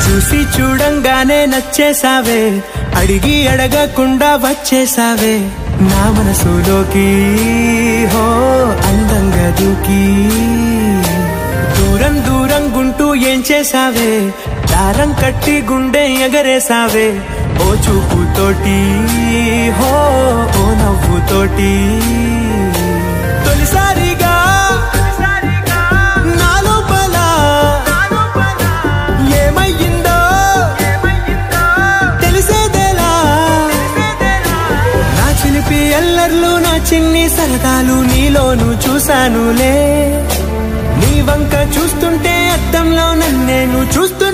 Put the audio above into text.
చూసి చూడంగానే నచ్చేసావే, అడిగి అడగకుండా వచ్చేసావే నా మనసులోకి, హో అందంగా దూకి. దూరం దూరం గుంటూ ఏం చేసావే, దారం కట్టి గుండె ఎగరేసావే ఓ చూపుతోటి, హో ఓ నవ్వుతోటి. తొలిసారిగా నా లోపల ఏమయ్యిందో తెలిసేదేలా. నా చిలిపి అల్లర్లు నా చిన్ని సరదాలు నీలోను చూశానులే. నీ వంక చూస్తుంటే అద్దంలో నన్నేను చూస్తూ